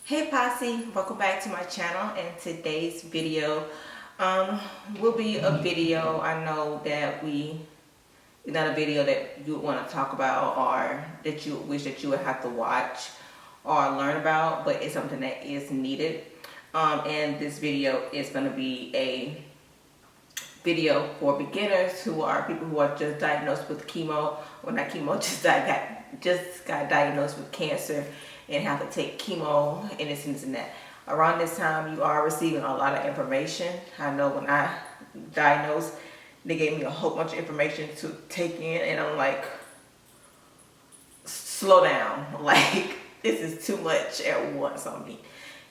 Hey Posse, welcome back to my channel, and today's video will be a video. I know that it's not a video that you would want to talk about or that you wish that you would have to watch or learn about, but it's something that is needed. And this video is going to be a video for beginners who are people who are just diagnosed with chemo, or not chemo, just got diagnosed with cancer and have to take chemo and this and that. Around this time, you are receiving a lot of information. I know when I diagnosed, they gave me a whole bunch of information to take in, and I'm like, slow down. Like, this is too much at once on me.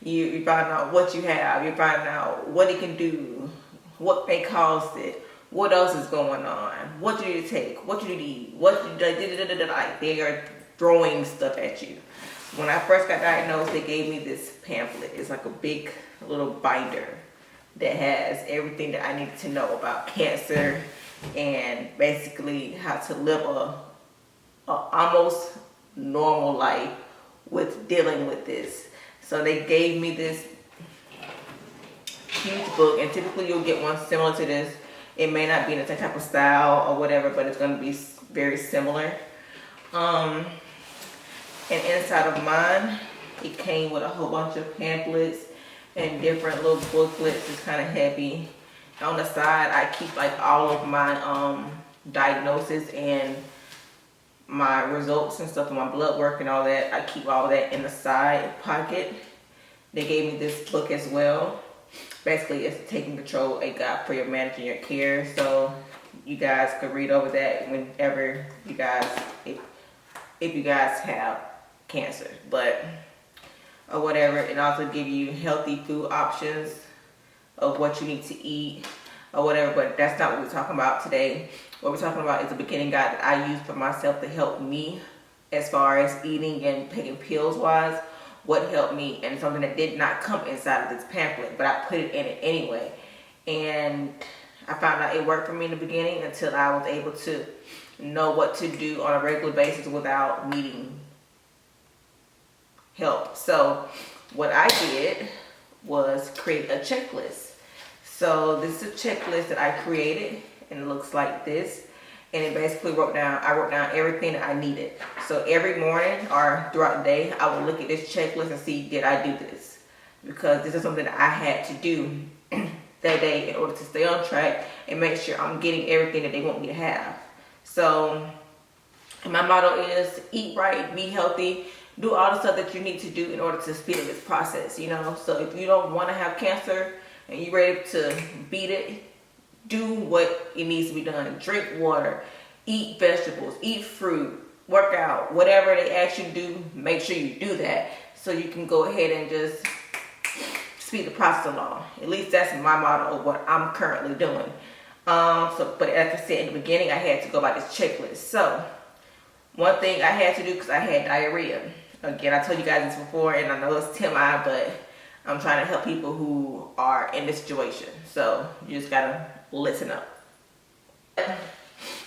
You find out what you have, you find out what it can do, what they caused it, what else is going on, what do you take, what do you need, what you do, like they are throwing stuff at you. When I first got diagnosed, they gave me this pamphlet. It's like a big little binder that has everything that I needed to know about cancer and basically how to live a almost normal life with dealing with this. So they gave me this huge book, and typically you'll get one similar to this. It may not be in the same type of style or whatever, but it's going to be very similar. And inside of mine, it came with a whole bunch of pamphlets and different little booklets. It's kind of heavy. On the side, I keep like all of my diagnosis and my results and stuff, and my blood work and all that. I keep all that in the side pocket. They gave me this book as well. Basically, it's Taking Control, a guide for your managing your care. So you guys could read over that whenever you guys, if you guys have cancer, but or whatever. And also give you healthy food options of what you need to eat or whatever, but that's not what we're talking about today. What we're talking about is a beginning guide that I use for myself to help me as far as eating and taking pills wise, what helped me, and something that did not come inside of this pamphlet, but I put it in it anyway. And I found out it worked for me in the beginning until I was able to know what to do on a regular basis without needing help. So what I did was create a checklist. So this is a checklist that I created, and it looks like this. And it basically I wrote down everything that I needed. So every morning or throughout the day, I would look at this checklist and see, did I do this? Because this is something that I had to do that day in order to stay on track and make sure I'm getting everything that they want me to have. So my motto is eat right, be healthy, do all the stuff that you need to do in order to speed up this process, you know. So if you don't want to have cancer and you're ready to beat it, do what it needs to be done. Drink water, eat vegetables, eat fruit, work out, whatever they ask you to do, make sure you do that so you can go ahead and just speed the process along. At least that's my motto of what I'm currently doing. But like I said in the beginning, I had to go by this checklist. So one thing I had to do, because I had diarrhea. Again, I told you guys this before, and I know it's TMI, but I'm trying to help people who are in this situation. So you just gotta listen up.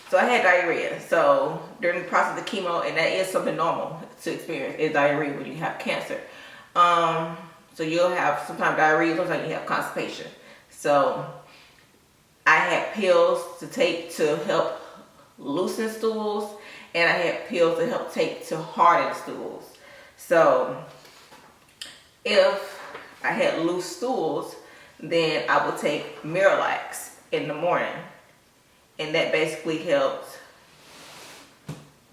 So I had diarrhea. So during the process of chemo, and that is something normal to experience, is diarrhea when you have cancer. So you'll have sometimes diarrhea, sometimes you have constipation. So I had pills to take to help loosen stools, and I had pills to help take to harden stools. So if I had loose stools, then I would take Miralax in the morning, and that basically helps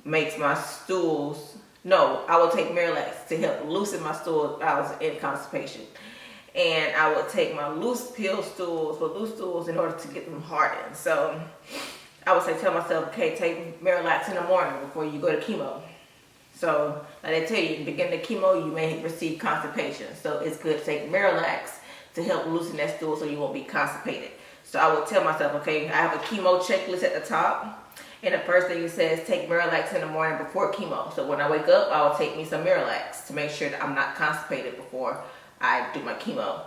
makes my stools. No, I would take Miralax to help loosen my stools. I was in constipation, and I would take my loose stools in order to get them hardened. So I would tell myself, okay, take Miralax in the morning before you go to chemo. So like I tell you, in the beginning of chemo, you may receive constipation. So it's good to take Miralax to help loosen that stool so you won't be constipated. So I would tell myself, okay, I have a chemo checklist at the top. And the first thing it says, take Miralax in the morning before chemo. So when I wake up, I will take me some Miralax to make sure that I'm not constipated before I do my chemo.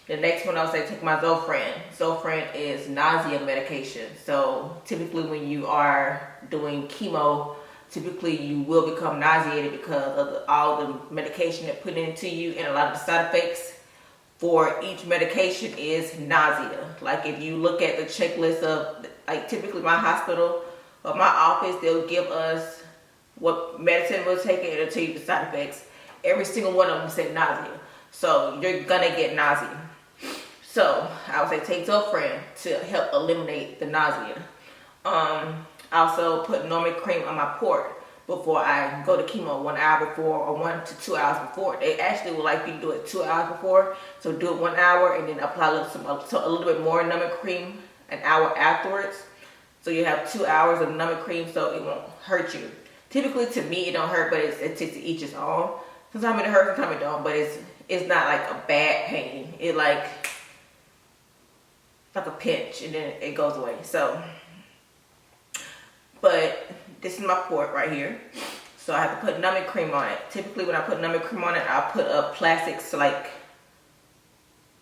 The next one I'll say take my Zofran. Zofran is nausea medication. So typically when you are doing chemo, typically you will become nauseated because of all the medication that put into you, and a lot of the side effects for each medication is nausea. Like if you look at the checklist of, like typically my hospital or my office, they'll give us what medicine we're taking and it'll tell you the side effects. Every single one of them say nausea. So you're gonna get nausea. So I would say take to a friend to help eliminate the nausea. Also put Normie cream on my port before I go to chemo, 1 hour before or 1 to 2 hours before. They actually would like you to do it 2 hours before. So do it 1 hour and then apply a little bit more numbing cream an hour afterwards. So you have 2 hours of numbing cream so it won't hurt you. Typically to me it don't hurt, but it's to each its own. Sometimes it hurts, sometimes it don't, but it's not like a bad pain. It like a pinch and then it goes away. So, but this is my port right here. So I have to put numbing cream on it. Typically when I put numbing cream on it, I'll put a plastic, so like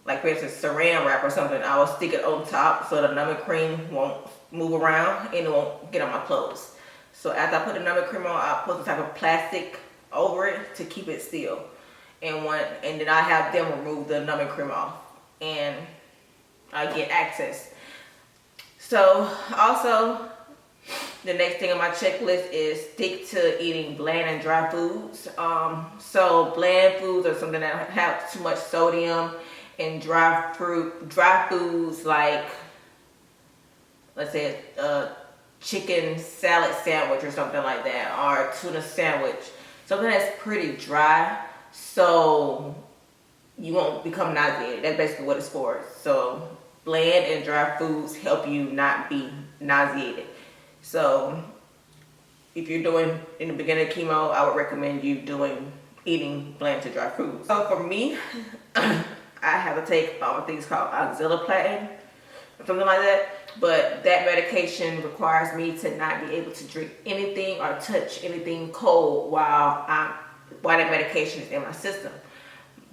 for instance saran wrap or something. I will stick it on top so the numbing cream won't move around and it won't get on my clothes. So after I put the numbing cream on, I'll put some type of plastic over it to keep it still. And then I have them remove the numbing cream off and I get access. So also the next thing on my checklist is stick to eating bland and dry foods. So bland foods are something that have too much sodium, and dry foods like, let's say a chicken salad sandwich or something like that, or a tuna sandwich, something that's pretty dry so you won't become nauseated. That's basically what it's for. So bland and dry foods help you not be nauseated. So if you're doing in the beginning of chemo, I would recommend you eating bland to dry foods. So for me, I have to take things called oxaliplatin or something like that. But that medication requires me to not be able to drink anything or touch anything cold while that medication is in my system.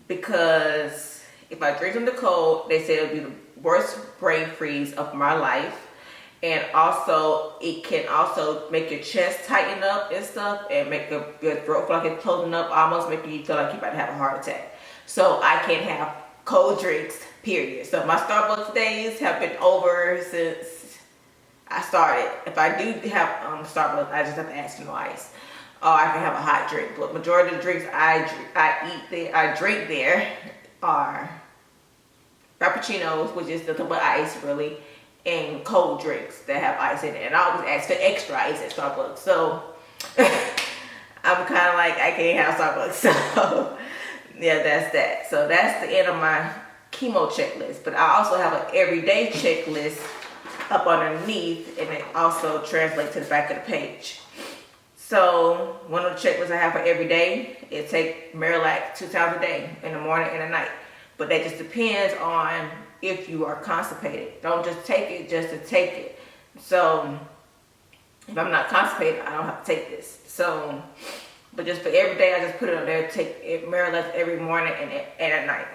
Because if I drink something cold, they say it'll be the worst brain freeze of my life. And also, it can also make your chest tighten up and stuff, and make your throat feel like it's closing up, almost making you feel like you're about to have a heart attack. So I can't have cold drinks, period. So my Starbucks days have been over since I started. If I do have Starbucks, I just have to ask for no ice. Or I can have a hot drink. But majority of the drinks I drink there are frappuccinos, which is nothing but ice really, and cold drinks that have ice in it. And I always ask for extra ice at Starbucks. So I'm kind of like, I can't have Starbucks. So yeah, that's that. So that's the end of my chemo checklist. But I also have an everyday checklist up underneath, and it also translates to the back of the page. So one of the checklists I have for every day is take Marilac 2 times a day, in the morning and at night. But that just depends on if you are constipated. Don't just take it just to take it. So if I'm not constipated, I don't have to take this. So, but just for every day, I just put it on there, take Marilac every morning and at night.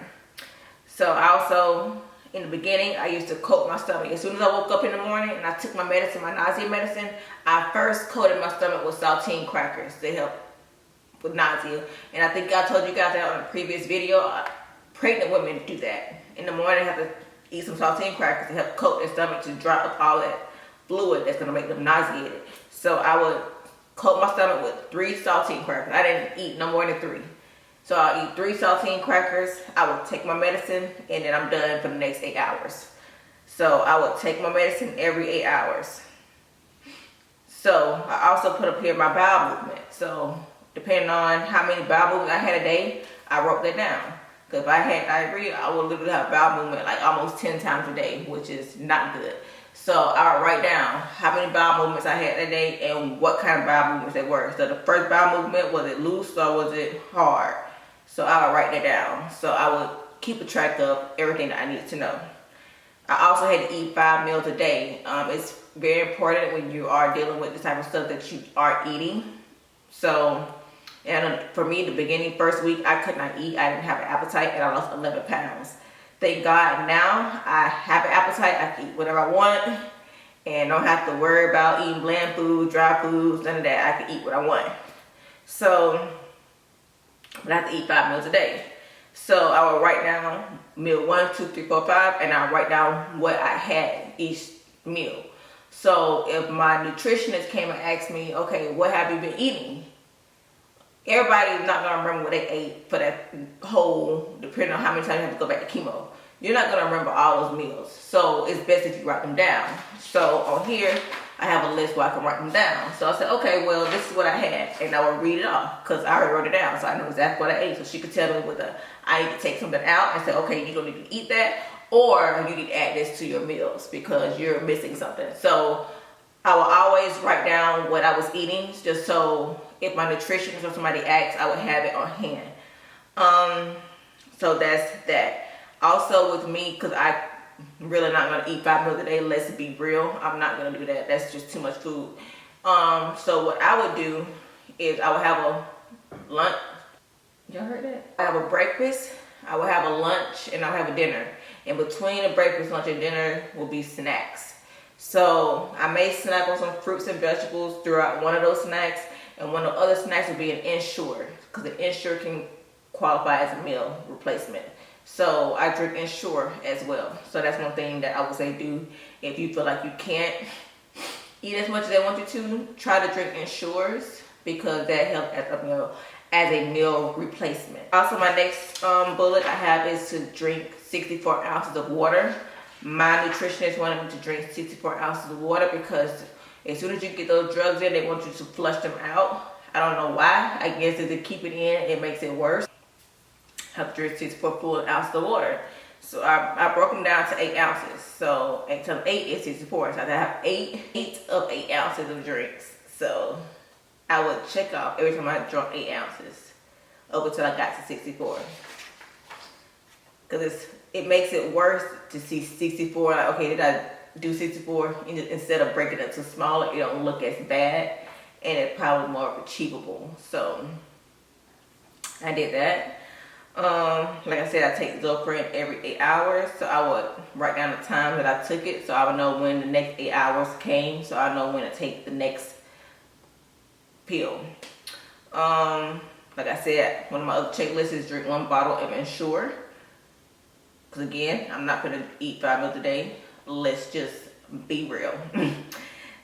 So I also, in the beginning, I used to coat my stomach. As soon as I woke up in the morning and I took my medicine, my nausea medicine, I first coated my stomach with saltine crackers to help with nausea. And I think I told you guys that on a previous video. Pregnant women do that. In the morning, have to eat some saltine crackers to help coat their stomach to dry up all that fluid that's going to make them nauseated. So I would coat my stomach with 3 saltine crackers. I didn't eat no more than 3. So I'll eat 3 saltine crackers. I would take my medicine, and then I'm done for the next 8 hours. So I would take my medicine every 8 hours. So I also put up here my bowel movement. So depending on how many bowel movements I had a day, I wrote that down. Because if I had diarrhea, I would literally have bowel movement like almost 10 times a day, which is not good. So I would write down how many bowel movements I had that day and what kind of bowel movements they were. So the first bowel movement, was it loose or was it hard? So I would write that down. So I would keep a track of everything that I need to know. I also had to eat 5 meals a day. It's very important when you are dealing with the type of stuff that you are eating. So, and for me, the beginning, first week, I could not eat. I didn't have an appetite, and I lost 11 pounds. Thank God now I have an appetite. I can eat whatever I want, and don't have to worry about eating bland food, dry foods, none of that. I can eat what I want. So, but I have to eat 5 meals a day. So I will write down meal 1, 2, 3, 4, 5, and I'll write down what I had each meal. So if my nutritionist came and asked me, okay, what have you been eating? Everybody's not going to remember what they ate for that whole, depending on how many times you have to go back to chemo. You're not going to remember all those meals. So it's best if you write them down. So on here, I have a list where I can write them down. So I said, okay, well, this is what I had. And I will read it off because I already wrote it down. So I know exactly what I ate. So she could tell me whether I need to take something out and say, okay, you don't need to eat that. Or you need to add this to your meals because you're missing something. So I will always write down what I was eating just so if my nutritionist or somebody asks, I would have it on hand. So that's that. Also with me, because I'm really not going to eat 5 meals a day, let's be real. I'm not going to do that. That's just too much food. So what I would do is I would have a lunch. Y'all heard that? I have a breakfast, I will have a lunch, and I'll have a dinner. In between the breakfast, lunch, and dinner will be snacks. So I may snack on some fruits and vegetables throughout one of those snacks, and one of the other snacks will be an Ensure, because the Ensure can qualify as a meal replacement. So I drink Ensure as well. So that's one thing that I would say do. If you feel like you can't eat as much as they want you to, try to drink Ensures because that helps as a meal replacement. Also, my next bullet I have is to drink 64 ounces of water. My nutritionist wanted me to drink 64 ounces of water because as soon as you get those drugs in, they want you to flush them out. I don't know why. I guess if they keep it in, it makes it worse. I have to drink 64 full ounces of water. So I broke them down to 8 ounces. So until 8 is 64. So I have 8 of 8 ounces of drinks. So I would check off every time I drank 8 ounces up until I got to 64. Because it makes it worse to see 64. Like, okay, did I do 64? Instead of breaking it to smaller, it don't look as bad. And it's probably more achievable. So I did that. Like I said, I take Zofran every 8 hours. So I would write down the time that I took it. So I would know when the next 8 hours came. So I know when to take the next pill. Like I said, one of my other checklists is drink 1 bottle of Ensure. Because again, I'm not going to eat 5 meals a day. Let's just be real.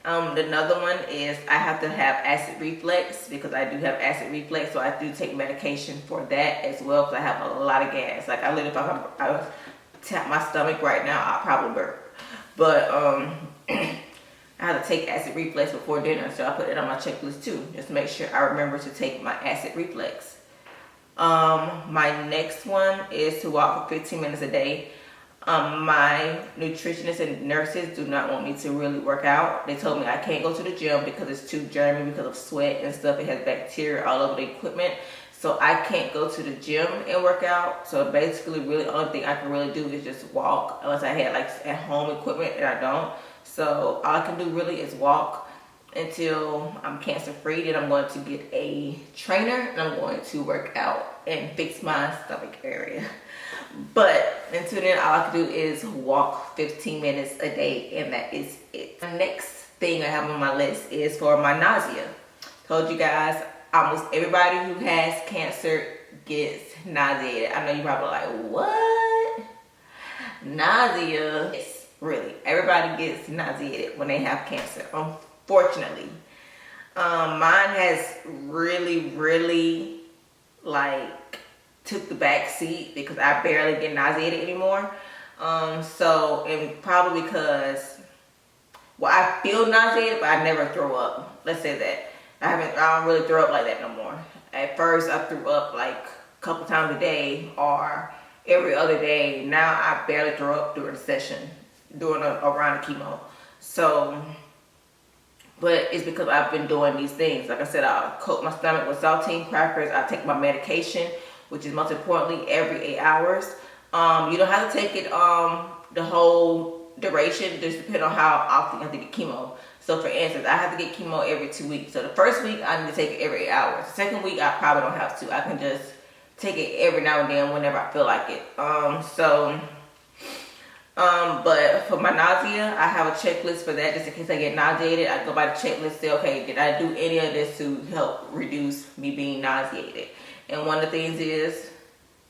Another one is I have to have acid reflux because I do have acid reflux. So I do take medication for that as well because I have a lot of gas. Like I literally, if I tap my stomach right now, I'll probably burp. But I have to take acid reflux before dinner. So I put it on my checklist too. Just to make sure I remember to take my acid reflux. My next one is to walk for 15 minutes a day. My nutritionists and nurses do not want me to really work out. They told me I can't go to the gym because it's too germy because of sweat and stuff. It has bacteria all over the equipment. So I can't go to the gym and work out. So basically, really, the only thing I can really do is just walk unless I had like at home equipment and I don't. So all I can do really is walk until I'm cancer free. Then I'm going to get a trainer and I'm going to work out and fix my stomach area. But until then, all I can do is walk 15 minutes a day, and that is it. The next thing I have on my list is for my nausea. Told you guys, almost everybody who has cancer gets nauseated. I know you're probably like, what? Nausea? Yes, really. Everybody gets nauseated when they have cancer, unfortunately. Mine has really like took the back seat because I barely get nauseated anymore. And probably because, well, I feel nauseated, but I never throw up. Let's say that. I don't really throw up like that no more. At first, I threw up like a couple times a day or every other day. Now, I barely throw up during a session, during a round of chemo. So, but it's because I've been doing these things. Like I said, I'll coat my stomach with saltine crackers. I take my medication, which is most importantly every 8 hours. You don't have to take it the whole duration, just depending on how often you have to get chemo. So for instance, I have to get chemo every 2 weeks. So the first week I need to take it every 8 hours. The second week I probably don't have to. I can just take it every now and then whenever I feel like it. So But for my nausea, I have a checklist for that just in case I get nauseated. I go by the checklist, say, okay, did I do any of this to help reduce me being nauseated? And one of the things is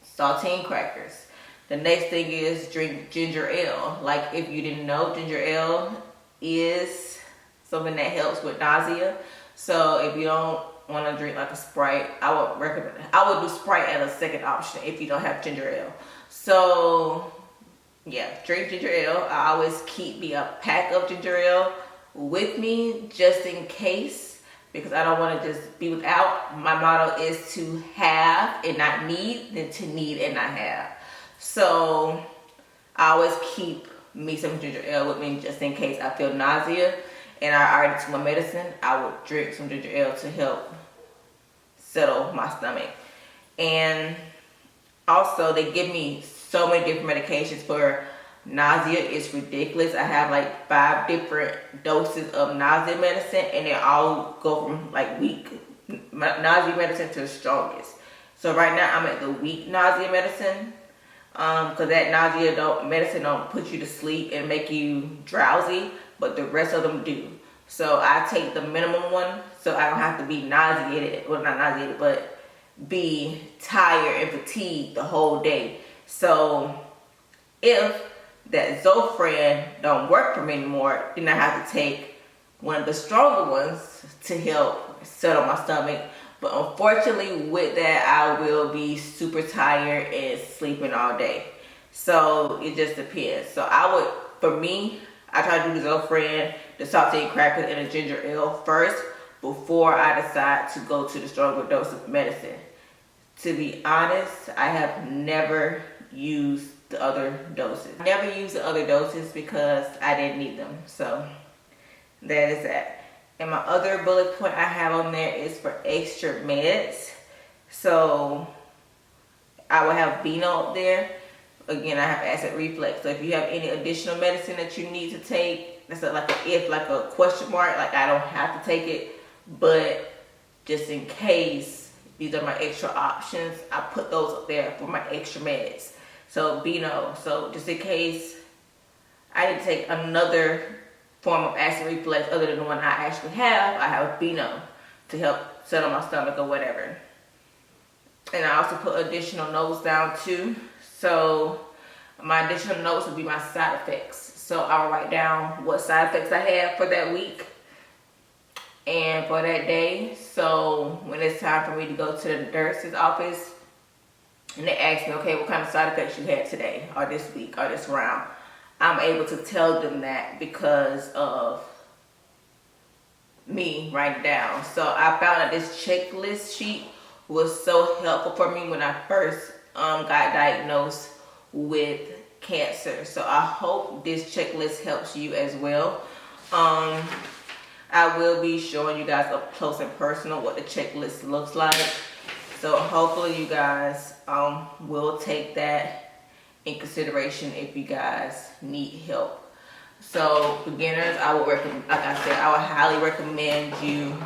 saltine crackers. The next thing is drink ginger ale. Like, if you didn't know, ginger ale is something that helps with nausea. So if you don't want to drink like a Sprite, I would do Sprite as a second option if you don't have ginger ale. So yeah, drink ginger ale. I always keep me a pack of ginger ale with me just in case, because I don't want to just be without. My motto is to have and not need, than to need and not have. So I always keep me some ginger ale with me just in case I feel nausea and I already took my medicine. I would drink some ginger ale to help settle my stomach. And also, they give me so many different medications for nausea. It's ridiculous. I have like 5 different doses of nausea medicine, and they all go from like weak nausea medicine to the strongest. So right now I'm at the weak nausea medicine, because that nausea medicine don't put you to sleep and make you drowsy, but the rest of them do. So I take the minimum one so I don't have to be nauseated, well, not nauseated, but be tired and fatigued the whole day. So if that Zofran don't work for me anymore, then I have to take one of the stronger ones to help settle my stomach. But unfortunately with that, I will be super tired and sleeping all day. So it just depends. So for me, I try to do the Zofran, the saltine crackers, and the ginger ale first before I decide to go to the stronger dose of medicine. To be honest, I have never used the other doses. I never used the other doses because I didn't need them. So that is that. And my other bullet point I have on there is for extra meds. So I will have Beano up there. Again, I have acid reflux. So if you have any additional medicine that you need to take, that's like a question mark. Like, I don't have to take it, but just in case, these are my extra options. I put those up there for my extra meds. So Beano. So just in case I didn't take another form of acid reflux other than the one I actually have, I have Beano to help settle my stomach or whatever. And I also put additional notes down too. So my additional notes would be my side effects. So I'll write down what side effects I have for that week and for that day. So when it's time for me to go to the nurse's office and they ask me, okay, what kind of side effects you had today or this week or this round, I'm able to tell them that because of me writing down. So I found that this checklist sheet was so helpful for me when I first got diagnosed with cancer. So I hope this checklist helps you as well. I will be showing you guys up close and personal what the checklist looks like. So hopefully you guys will take that in consideration if you guys need help. So beginners, I would recommend, like I said, I would highly recommend you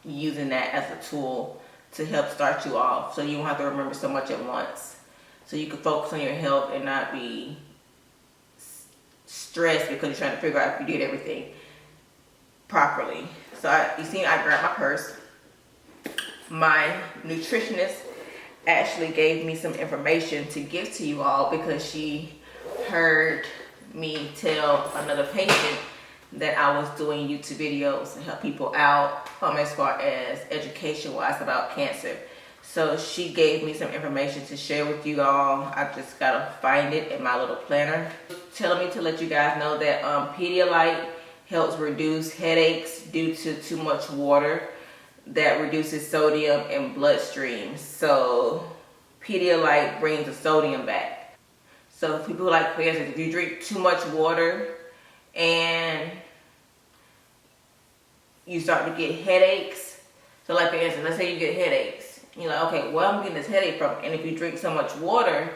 using that as a tool to help start you off, so you won't have to remember so much at once, so you can focus on your health and not be stressed because you're trying to figure out if you did everything properly. So you see, I grabbed my purse. My nutritionist actually gave me some information to give to you all because she heard me tell another patient that I was doing YouTube videos to help people out as far as education wise about cancer. So she gave me some information to share with you all. I just gotta find it in my little planner. Telling me to let you guys know that Pedialyte helps reduce headaches due to too much water, that reduces sodium in bloodstream. So Pedialyte brings the sodium back. So people like, for instance, if you drink too much water and you start to get headaches. So like for instance, let's say you get headaches. You're like, okay, well, I'm getting this headache from, and if you drink so much water,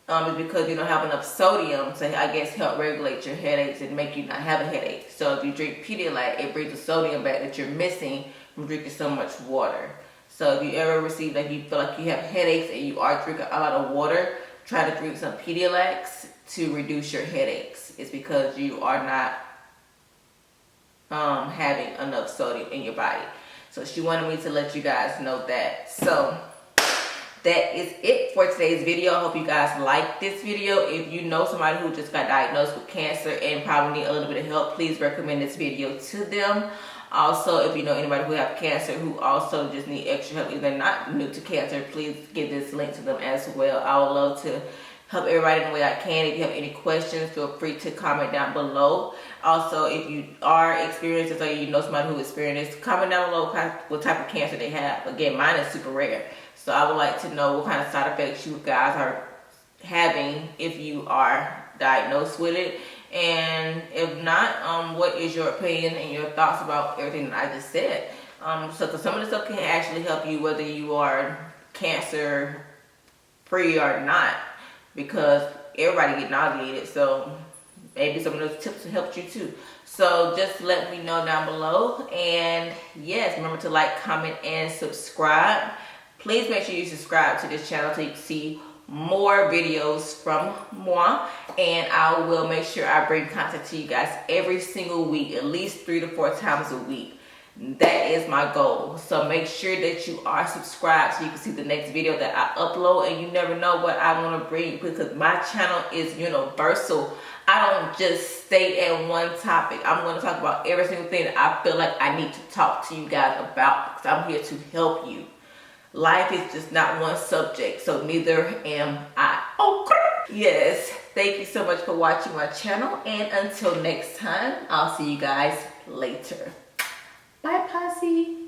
it's because you don't have enough sodium to, I guess, help regulate your headaches and make you not have a headache. So if you drink Pedialyte, it brings the sodium back that you're missing from drinking so much water. So if you ever receive, like you feel like you have headaches and you are drinking a lot of water, try to drink some Pedialyte to reduce your headaches. It's because you are not having enough sodium in your body. So she wanted me to let you guys know that. So that is it for today's video. I hope you guys like this video. If you know somebody who just got diagnosed with cancer and probably need a little bit of help, please recommend this video to them. Also, if you know anybody who have cancer who also just need extra help, if they're not new to cancer, please give this link to them as well. I would love to help everybody in the way I can. If you have any questions, feel free to comment down below. Also, if you are experiencing or you know somebody who experienced this, comment down below what type of cancer they have. Again, mine is super rare. So I would like to know what kind of side effects you guys are having if you are diagnosed with it. And if not, what is your opinion and your thoughts about everything that I just said? So cause some of this stuff can actually help you whether you are cancer free or not, because everybody get nauseated. So maybe some of those tips will help you too. So just let me know down below. And yes, remember to like, comment, and subscribe. Please make sure you subscribe to this channel so you can see more videos from moi, and I will make sure I bring content to you guys every single week, at least 3 to 4 times a week. That is my goal. So make sure that you are subscribed so you can see the next video that I upload, and you never know what I want to bring because my channel is universal. I don't just stay at one topic. I'm going to talk about every single thing that I feel like I need to talk to you guys about because I'm here to help you. Life is just not one subject, so neither am I. Okay. Yes, thank you so much for watching my channel, and until next time, I'll see you guys later. Bye, posse.